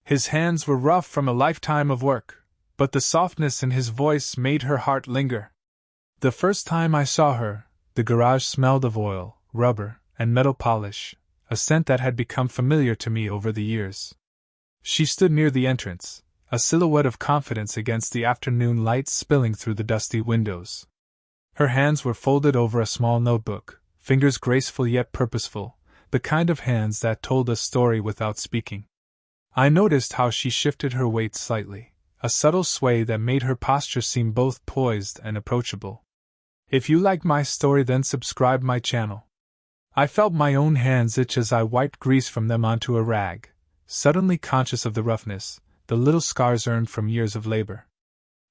His hands were rough from a lifetime of work, but the softness in his voice made her heart linger. The first time I saw her, the garage smelled of oil, rubber, and metal polish, a scent that had become familiar to me over the years. She stood near the entrance, a silhouette of confidence against the afternoon light spilling through the dusty windows. Her hands were folded over a small notebook, fingers graceful yet purposeful, the kind of hands that told a story without speaking. I noticed how she shifted her weight slightly, a subtle sway that made her posture seem both poised and approachable. If you like my story, then subscribe my channel. I felt my own hands itch as I wiped grease from them onto a rag, suddenly conscious of the roughness, the little scars earned from years of labor.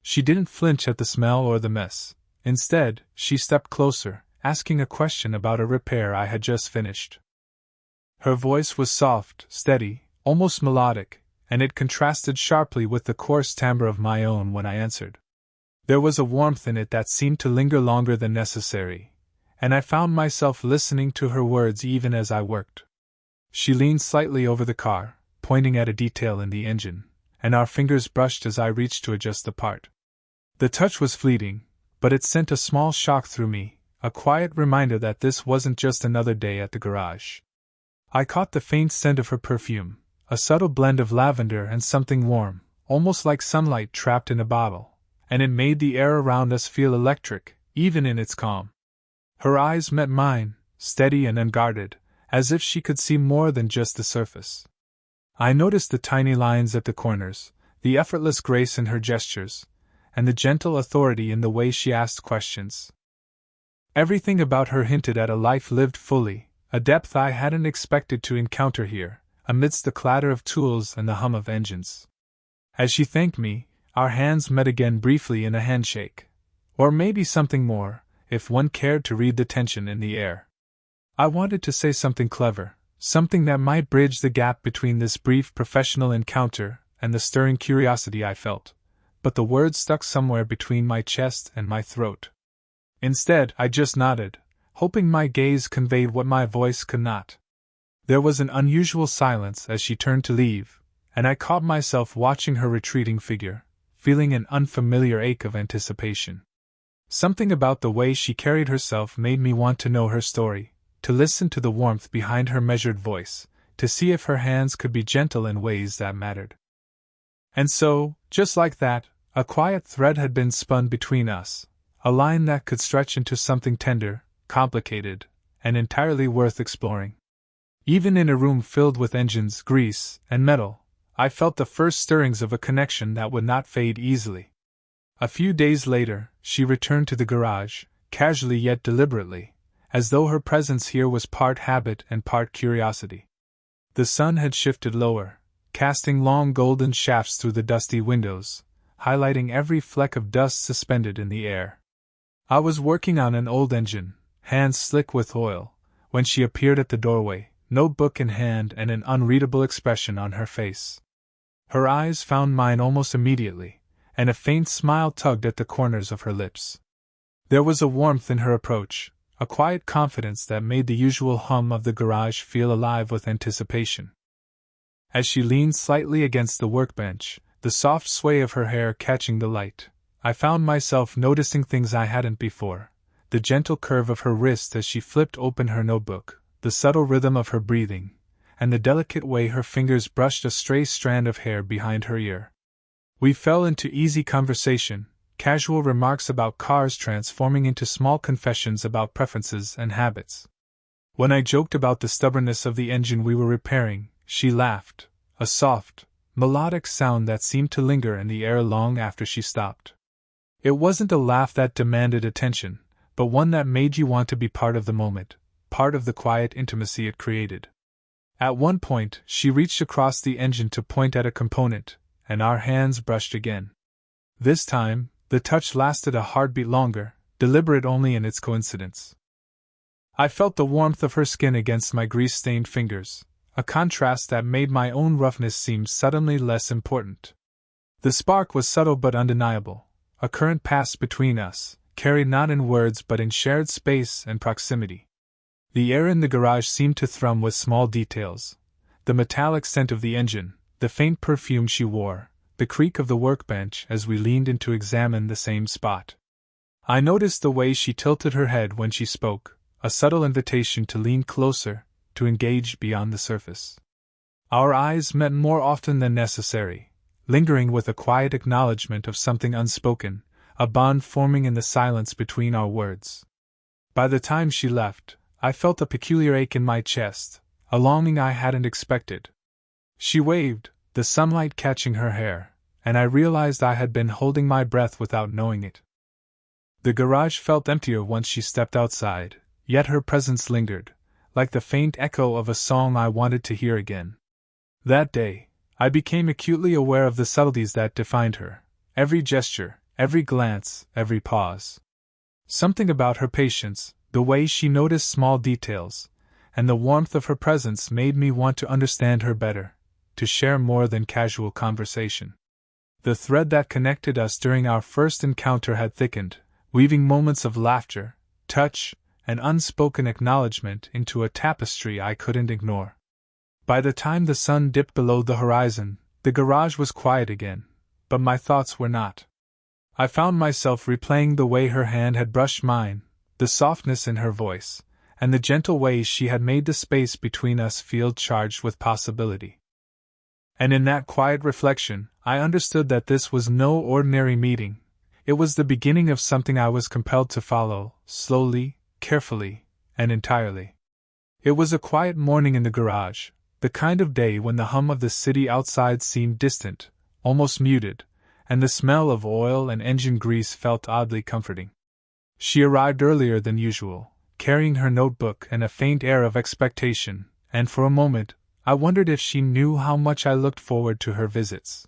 She didn't flinch at the smell or the mess. Instead, she stepped closer, asking a question about a repair I had just finished. Her voice was soft, steady, almost melodic, and it contrasted sharply with the coarse timbre of my own when I answered. There was a warmth in it that seemed to linger longer than necessary, and I found myself listening to her words even as I worked. She leaned slightly over the car, pointing at a detail in the engine, and our fingers brushed as I reached to adjust the part. The touch was fleeting, but it sent a small shock through me, a quiet reminder that this wasn't just another day at the garage. I caught the faint scent of her perfume, a subtle blend of lavender and something warm, almost like sunlight trapped in a bottle, and it made the air around us feel electric, even in its calm. Her eyes met mine, steady and unguarded, as if she could see more than just the surface. I noticed the tiny lines at the corners, the effortless grace in her gestures, and the gentle authority in the way she asked questions. Everything about her hinted at a life lived fully, a depth I hadn't expected to encounter here, amidst the clatter of tools and the hum of engines. As she thanked me, our hands met again briefly in a handshake. Or maybe something more, if one cared to read the tension in the air. I wanted to say something clever, something that might bridge the gap between this brief professional encounter and the stirring curiosity I felt, but the words stuck somewhere between my chest and my throat. Instead, I just nodded, hoping my gaze conveyed what my voice could not. There was an unusual silence as she turned to leave, and I caught myself watching her retreating figure, feeling an unfamiliar ache of anticipation. Something about the way she carried herself made me want to know her story, to listen to the warmth behind her measured voice, to see if her hands could be gentle in ways that mattered. And so, just like that, a quiet thread had been spun between us, a line that could stretch into something tender, complicated, and entirely worth exploring. Even in a room filled with engines, grease, and metal, I felt the first stirrings of a connection that would not fade easily. A few days later, she returned to the garage, casually yet deliberately, as though her presence here was part habit and part curiosity. The sun had shifted lower, casting long golden shafts through the dusty windows, highlighting every fleck of dust suspended in the air. I was working on an old engine, hands slick with oil, when she appeared at the doorway, notebook in hand and an unreadable expression on her face. Her eyes found mine almost immediately, and a faint smile tugged at the corners of her lips. There was a warmth in her approach, a quiet confidence that made the usual hum of the garage feel alive with anticipation. As she leaned slightly against the workbench, the soft sway of her hair catching the light, I found myself noticing things I hadn't before: the gentle curve of her wrist as she flipped open her notebook, the subtle rhythm of her breathing, and the delicate way her fingers brushed a stray strand of hair behind her ear. We fell into easy conversation, casual remarks about cars transforming into small confessions about preferences and habits. When I joked about the stubbornness of the engine we were repairing, she laughed, a soft, melodic sound that seemed to linger in the air long after she stopped. It wasn't a laugh that demanded attention, but one that made you want to be part of the moment, part of the quiet intimacy it created. At one point, she reached across the engine to point at a component, and our hands brushed again. This time, the touch lasted a heartbeat longer, deliberate only in its coincidence. I felt the warmth of her skin against my grease-stained fingers, a contrast that made my own roughness seem suddenly less important. The spark was subtle but undeniable. A current passed between us, carried not in words but in shared space and proximity. The air in the garage seemed to thrum with small details: the metallic scent of the engine, the faint perfume she wore, the creak of the workbench as we leaned in to examine the same spot. I noticed the way she tilted her head when she spoke, a subtle invitation to lean closer, to engage beyond the surface. Our eyes met more often than necessary, lingering with a quiet acknowledgement of something unspoken, a bond forming in the silence between our words. By the time she left, I felt a peculiar ache in my chest, a longing I hadn't expected. She waved, the sunlight catching her hair, and I realized I had been holding my breath without knowing it. The garage felt emptier once she stepped outside, yet her presence lingered, like the faint echo of a song I wanted to hear again. That day, I became acutely aware of the subtleties that defined her, every gesture, every glance, every pause. Something about her patience, the way she noticed small details, and the warmth of her presence made me want to understand her better, to share more than casual conversation. The thread that connected us during our first encounter had thickened, weaving moments of laughter, touch, and unspoken acknowledgement into a tapestry I couldn't ignore. By the time the sun dipped below the horizon, the garage was quiet again, but my thoughts were not. I found myself replaying the way her hand had brushed mine, the softness in her voice, and the gentle way she had made the space between us feel charged with possibility. And in that quiet reflection, I understood that this was no ordinary meeting. It was the beginning of something I was compelled to follow, slowly, carefully, and entirely. It was a quiet morning in the garage, the kind of day when the hum of the city outside seemed distant, almost muted, and the smell of oil and engine grease felt oddly comforting. She arrived earlier than usual, carrying her notebook and a faint air of expectation, and for a moment, I wondered if she knew how much I looked forward to her visits.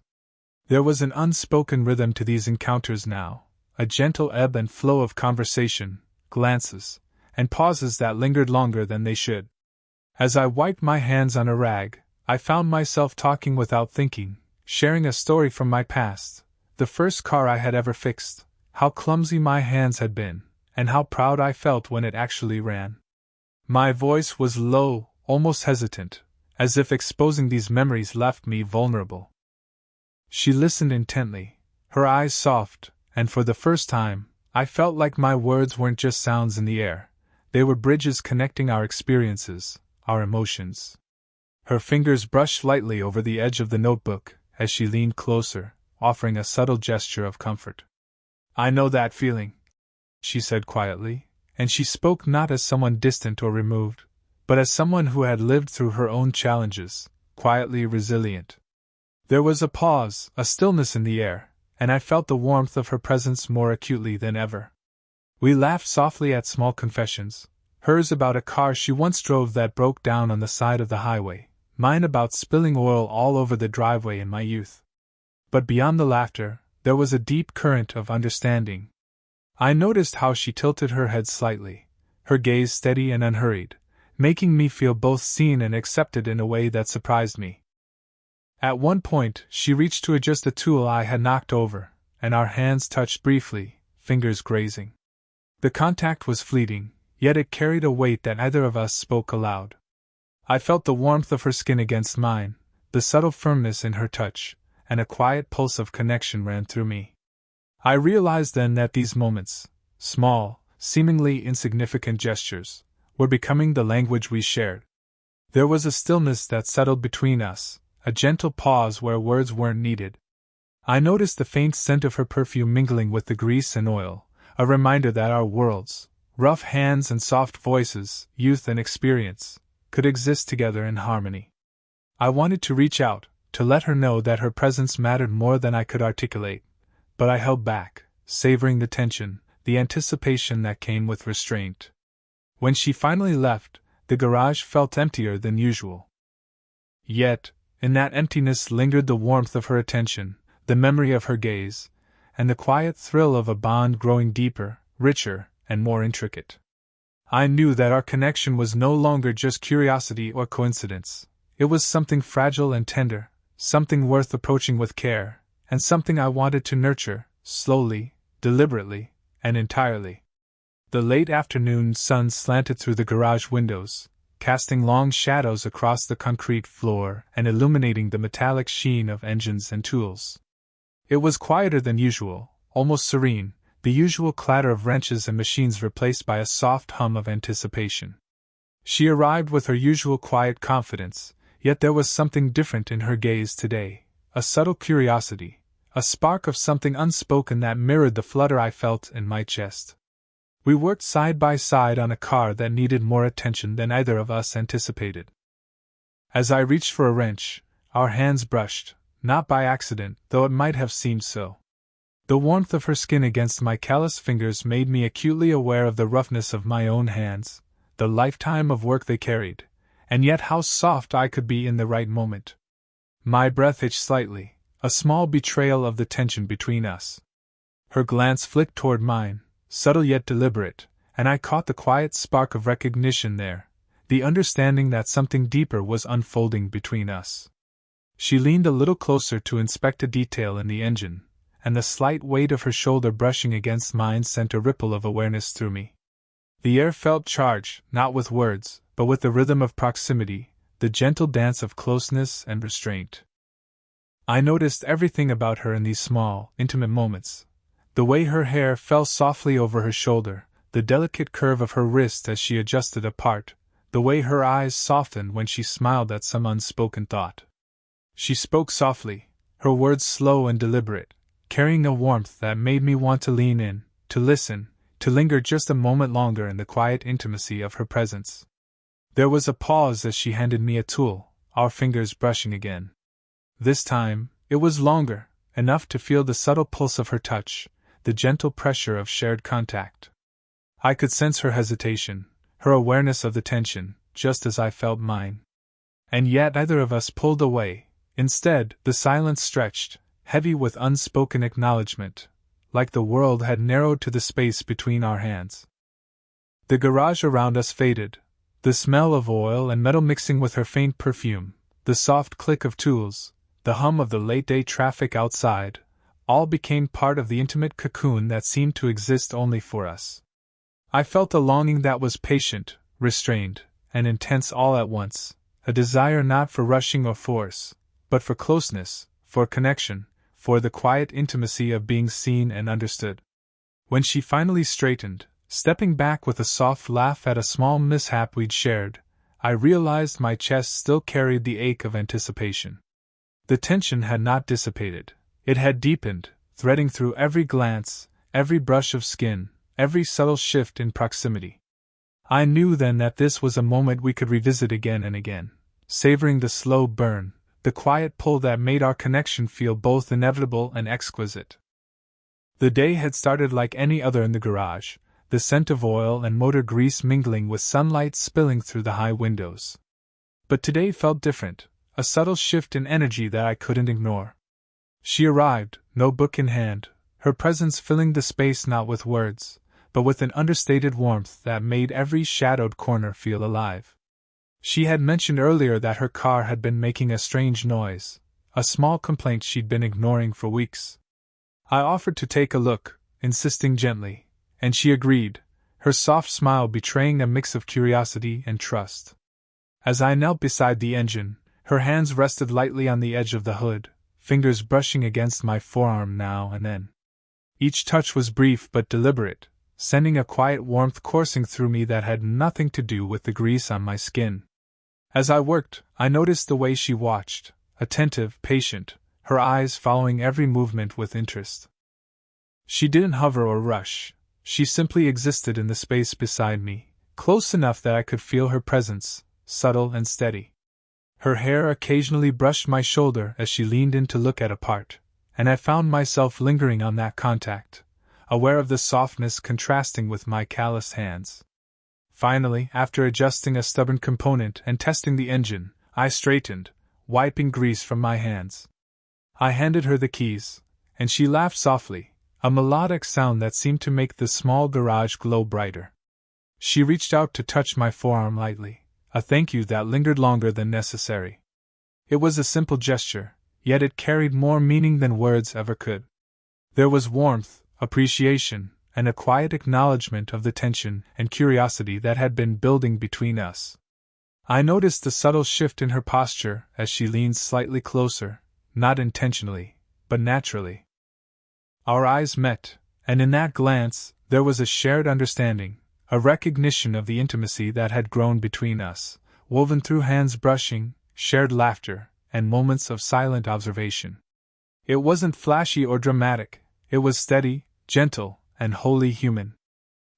There was an unspoken rhythm to these encounters now, a gentle ebb and flow of conversation, glances, and pauses that lingered longer than they should. As I wiped my hands on a rag, I found myself talking without thinking, sharing a story from my past, the first car I had ever fixed, how clumsy my hands had been, and how proud I felt when it actually ran. My voice was low, almost hesitant, as if exposing these memories left me vulnerable. She listened intently, her eyes soft, and for the first time, I felt like my words weren't just sounds in the air, they were bridges connecting our experiences, our emotions. Her fingers brushed lightly over the edge of the notebook as she leaned closer, offering a subtle gesture of comfort. "I know that feeling," she said quietly, and she spoke not as someone distant or removed, but as someone who had lived through her own challenges, quietly resilient. There was a pause, a stillness in the air, and I felt the warmth of her presence more acutely than ever. We laughed softly at small confessions, hers about a car she once drove that broke down on the side of the highway, mine about spilling oil all over the driveway in my youth. But beyond the laughter, there was a deep current of understanding. I noticed how she tilted her head slightly, her gaze steady and unhurried, making me feel both seen and accepted in a way that surprised me. At one point, she reached to adjust a tool I had knocked over, and our hands touched briefly, fingers grazing. The contact was fleeting, yet it carried a weight that neither of us spoke aloud. I felt the warmth of her skin against mine, the subtle firmness in her touch, and a quiet pulse of connection ran through me. I realized then that these moments, small, seemingly insignificant gestures, were becoming the language we shared. There was a stillness that settled between us, a gentle pause where words weren't needed. I noticed the faint scent of her perfume mingling with the grease and oil, a reminder that our worlds, rough hands and soft voices, youth and experience, could exist together in harmony. I wanted to reach out, to let her know that her presence mattered more than I could articulate, but I held back, savoring the tension, the anticipation that came with restraint. When she finally left, the garage felt emptier than usual. Yet, in that emptiness lingered the warmth of her attention, the memory of her gaze, and the quiet thrill of a bond growing deeper, richer, and more intricate. I knew that our connection was no longer just curiosity or coincidence. It was something fragile and tender, something worth approaching with care, and something I wanted to nurture, slowly, deliberately, and entirely. The late afternoon sun slanted through the garage windows, casting long shadows across the concrete floor and illuminating the metallic sheen of engines and tools. It was quieter than usual, almost serene, the usual clatter of wrenches and machines replaced by a soft hum of anticipation. She arrived with her usual quiet confidence, yet there was something different in her gaze today, a subtle curiosity, a spark of something unspoken that mirrored the flutter I felt in my chest. We worked side by side on a car that needed more attention than either of us anticipated. As I reached for a wrench, our hands brushed, not by accident, though it might have seemed so. The warmth of her skin against my calloused fingers made me acutely aware of the roughness of my own hands, the lifetime of work they carried, and yet how soft I could be in the right moment. My breath hitched slightly, a small betrayal of the tension between us. Her glance flicked toward mine, subtle yet deliberate, and I caught the quiet spark of recognition there, the understanding that something deeper was unfolding between us. She leaned a little closer to inspect a detail in the engine, and the slight weight of her shoulder brushing against mine sent a ripple of awareness through me. The air felt charged, not with words, but with the rhythm of proximity, the gentle dance of closeness and restraint. I noticed everything about her in these small, intimate moments. The way her hair fell softly over her shoulder, the delicate curve of her wrist as she adjusted a part, the way her eyes softened when she smiled at some unspoken thought. She spoke softly, her words slow and deliberate, carrying a warmth that made me want to lean in, to listen, to linger just a moment longer in the quiet intimacy of her presence. There was a pause as she handed me a tool, our fingers brushing again. This time, it was longer, enough to feel the subtle pulse of her touch, the gentle pressure of shared contact. I could sense her hesitation, her awareness of the tension, just as I felt mine. And yet neither of us pulled away. Instead, the silence stretched, heavy with unspoken acknowledgement, like the world had narrowed to the space between our hands. The garage around us faded, the smell of oil and metal mixing with her faint perfume, the soft click of tools, the hum of the late-day traffic outside, all became part of the intimate cocoon that seemed to exist only for us. I felt a longing that was patient, restrained, and intense all at once, a desire not for rushing or force, but for closeness, for connection, for the quiet intimacy of being seen and understood. When she finally straightened, stepping back with a soft laugh at a small mishap we'd shared, I realized my chest still carried the ache of anticipation. The tension had not dissipated. It had deepened, threading through every glance, every brush of skin, every subtle shift in proximity. I knew then that this was a moment we could revisit again and again, savoring the slow burn, the quiet pull that made our connection feel both inevitable and exquisite. The day had started like any other in the garage, the scent of oil and motor grease mingling with sunlight spilling through the high windows. But today felt different, a subtle shift in energy that I couldn't ignore. She arrived, notebook in hand, her presence filling the space not with words, but with an understated warmth that made every shadowed corner feel alive. She had mentioned earlier that her car had been making a strange noise, a small complaint she'd been ignoring for weeks. I offered to take a look, insisting gently, and she agreed, her soft smile betraying a mix of curiosity and trust. As I knelt beside the engine, her hands rested lightly on the edge of the hood, fingers brushing against my forearm now and then. Each touch was brief but deliberate, sending a quiet warmth coursing through me that had nothing to do with the grease on my skin. As I worked, I noticed the way she watched, attentive, patient, her eyes following every movement with interest. She didn't hover or rush, she simply existed in the space beside me, close enough that I could feel her presence, subtle and steady. Her hair occasionally brushed my shoulder as she leaned in to look at a part, and I found myself lingering on that contact, aware of the softness contrasting with my calloused hands. Finally, after adjusting a stubborn component and testing the engine, I straightened, wiping grease from my hands. I handed her the keys, and she laughed softly, a melodic sound that seemed to make the small garage glow brighter. She reached out to touch my forearm lightly, a thank you that lingered longer than necessary. It was a simple gesture, yet it carried more meaning than words ever could. There was warmth, appreciation, and a quiet acknowledgement of the tension and curiosity that had been building between us. I noticed the subtle shift in her posture as she leaned slightly closer, not intentionally, but naturally. Our eyes met, and in that glance, there was a shared understanding, a recognition of the intimacy that had grown between us, woven through hands brushing, shared laughter, and moments of silent observation. It wasn't flashy or dramatic, it was steady, gentle, and wholly human.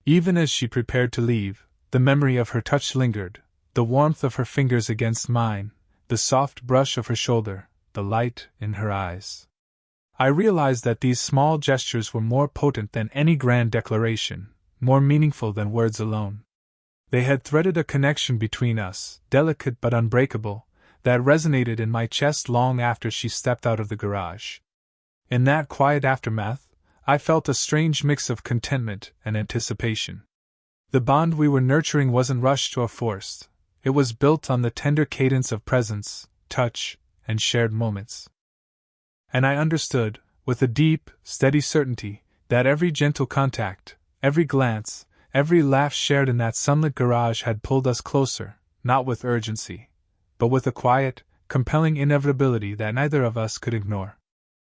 Even as she prepared to leave, the memory of her touch lingered, the warmth of her fingers against mine, the soft brush of her shoulder, the light in her eyes. I realized that these small gestures were more potent than any grand declaration, more meaningful than words alone. They had threaded a connection between us, delicate but unbreakable, that resonated in my chest long after she stepped out of the garage. In that quiet aftermath, I felt a strange mix of contentment and anticipation. The bond we were nurturing wasn't rushed or forced, it was built on the tender cadence of presence, touch, and shared moments. And I understood, with a deep, steady certainty, that every gentle contact, every glance, every laugh shared in that sunlit garage had pulled us closer, not with urgency, but with a quiet, compelling inevitability that neither of us could ignore.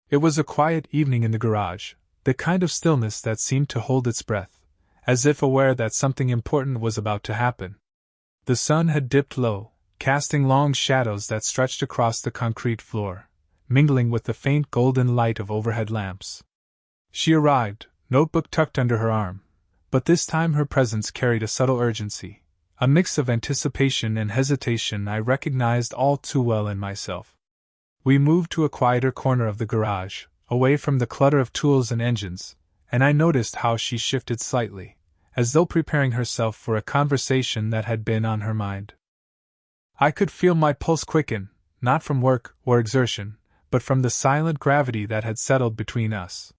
It was a quiet evening in the garage, the kind of stillness that seemed to hold its breath, as if aware that something important was about to happen. The sun had dipped low, casting long shadows that stretched across the concrete floor, mingling with the faint golden light of overhead lamps. She arrived, notebook tucked under her arm, but this time her presence carried a subtle urgency, a mix of anticipation and hesitation I recognized all too well in myself. We moved to a quieter corner of the garage, away from the clutter of tools and engines, and I noticed how she shifted slightly, as though preparing herself for a conversation that had been on her mind. I could feel my pulse quicken, not from work or exertion, but from the silent gravity that had settled between us.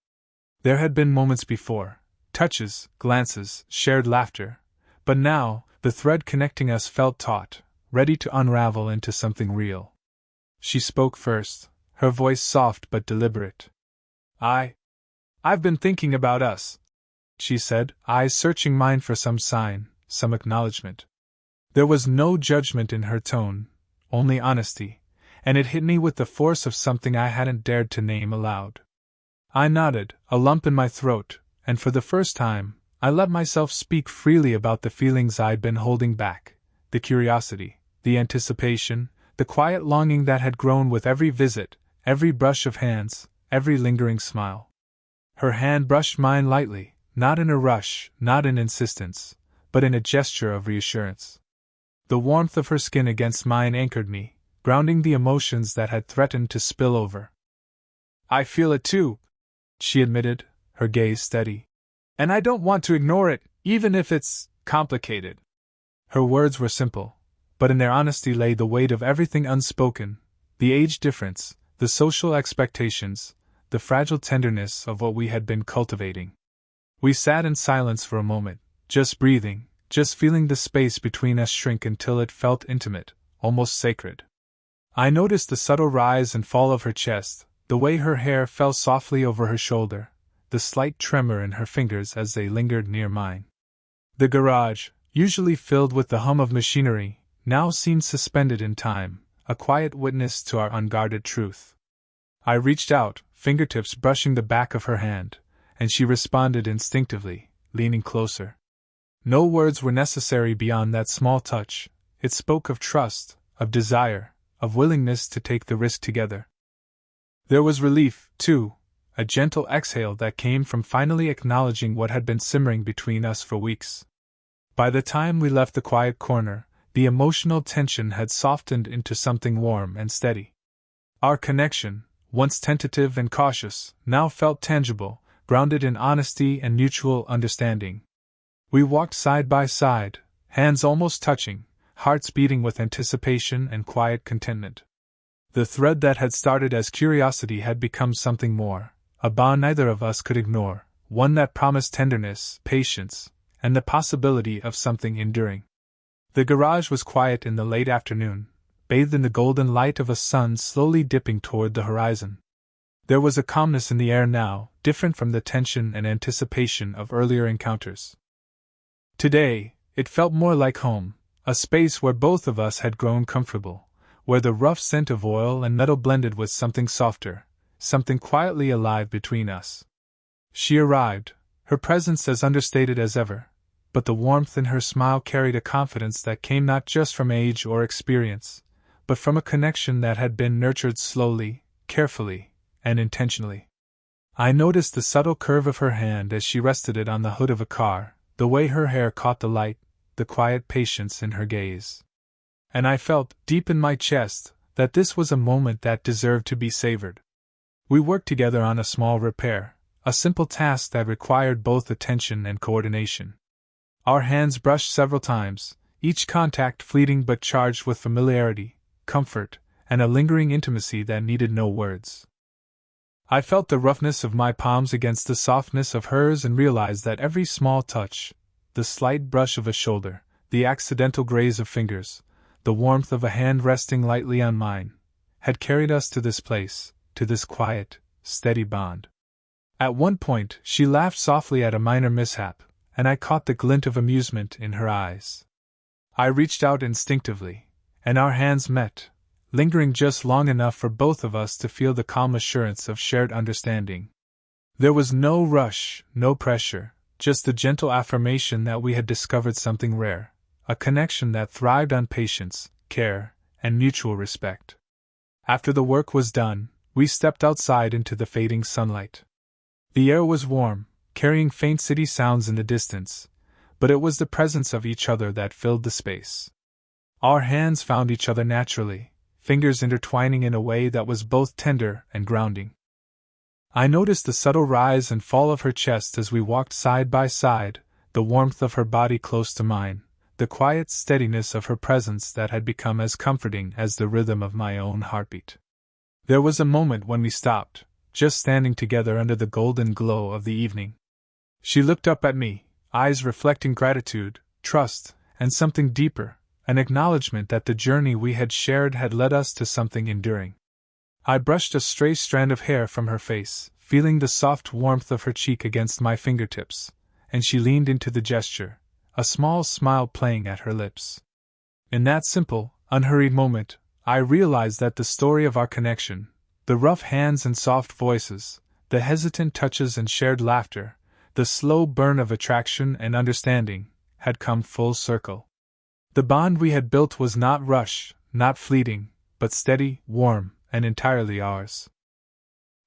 There had been moments before, touches, glances, shared laughter, but now, the thread connecting us felt taut, ready to unravel into something real. She spoke first, her voice soft but deliberate. I've been thinking about us, she said, eyes searching mine for some sign, some acknowledgement. There was no judgment in her tone, only honesty, and it hit me with the force of something I hadn't dared to name aloud. I nodded, a lump in my throat, and for the first time, I let myself speak freely about the feelings I'd been holding back, the curiosity, the anticipation, the quiet longing that had grown with every visit, every brush of hands, every lingering smile. Her hand brushed mine lightly, not in a rush, not in insistence, but in a gesture of reassurance. The warmth of her skin against mine anchored me, grounding the emotions that had threatened to spill over. I feel it too, she admitted, her gaze steady. And I don't want to ignore it, even if it's complicated. Her words were simple, but in their honesty lay the weight of everything unspoken, the age difference, the social expectations, the fragile tenderness of what we had been cultivating. We sat in silence for a moment, just breathing, just feeling the space between us shrink until it felt intimate, almost sacred. I noticed the subtle rise and fall of her chest, the way her hair fell softly over her shoulder, the slight tremor in her fingers as they lingered near mine. The garage, usually filled with the hum of machinery, now seemed suspended in time, a quiet witness to our unguarded truth. I reached out, fingertips brushing the back of her hand, and she responded instinctively, leaning closer. No words were necessary beyond that small touch. It spoke of trust, of desire, of willingness to take the risk together. There was relief, too, a gentle exhale that came from finally acknowledging what had been simmering between us for weeks. By the time we left the quiet corner, the emotional tension had softened into something warm and steady. Our connection, once tentative and cautious, now felt tangible, grounded in honesty and mutual understanding. We walked side by side, hands almost touching, hearts beating with anticipation and quiet contentment. The thread that had started as curiosity had become something more, a bond neither of us could ignore, one that promised tenderness, patience, and the possibility of something enduring. The garage was quiet in the late afternoon, bathed in the golden light of a sun slowly dipping toward the horizon. There was a calmness in the air now, different from the tension and anticipation of earlier encounters. Today, it felt more like home, A space where both of us had grown comfortable, where the rough scent of oil and metal blended with something softer, something quietly alive between us. She arrived, her presence as understated as ever, but the warmth in her smile carried a confidence that came not just from age or experience, but from a connection that had been nurtured slowly, carefully, and intentionally. I noticed the subtle curve of her hand as she rested it on the hood of a car, the way her hair caught the light, the quiet patience in her gaze. And I felt, deep in my chest, that this was a moment that deserved to be savored. We worked together on a small repair, a simple task that required both attention and coordination. Our hands brushed several times, each contact fleeting but charged with familiarity, comfort, and a lingering intimacy that needed no words. I felt the roughness of my palms against the softness of hers and realized that every small touch, the slight brush of a shoulder, the accidental graze of fingers, the warmth of a hand resting lightly on mine, had carried us to this place, to this quiet, steady bond. At one point, she laughed softly at a minor mishap, and I caught the glint of amusement in her eyes. I reached out instinctively, and our hands met, lingering just long enough for both of us to feel the calm assurance of shared understanding. There was no rush, no pressure, just the gentle affirmation that we had discovered something rare, a connection that thrived on patience, care, and mutual respect. After the work was done, we stepped outside into the fading sunlight. The air was warm, carrying faint city sounds in the distance, but it was the presence of each other that filled the space. Our hands found each other naturally, fingers intertwining in a way that was both tender and grounding. I noticed the subtle rise and fall of her chest as we walked side by side, the warmth of her body close to mine, the quiet steadiness of her presence that had become as comforting as the rhythm of my own heartbeat. There was a moment when we stopped, just standing together under the golden glow of the evening. She looked up at me, eyes reflecting gratitude, trust, and something deeper, an acknowledgement that the journey we had shared had led us to something enduring. I brushed a stray strand of hair from her face, feeling the soft warmth of her cheek against my fingertips, and she leaned into the gesture, a small smile playing at her lips. In that simple, unhurried moment, I realized that the story of our connection, the rough hands and soft voices, the hesitant touches and shared laughter, the slow burn of attraction and understanding, had come full circle. The bond we had built was not rushed, not fleeting, but steady, warm, and entirely ours.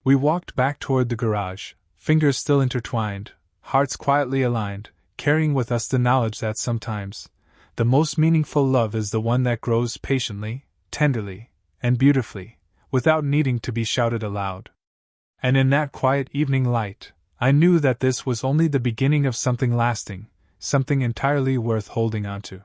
We walked back toward the garage, fingers still intertwined, hearts quietly aligned, carrying with us the knowledge that sometimes, the most meaningful love is the one that grows patiently, tenderly, and beautifully, without needing to be shouted aloud. And in that quiet evening light, I knew that this was only the beginning of something lasting, something entirely worth holding on to.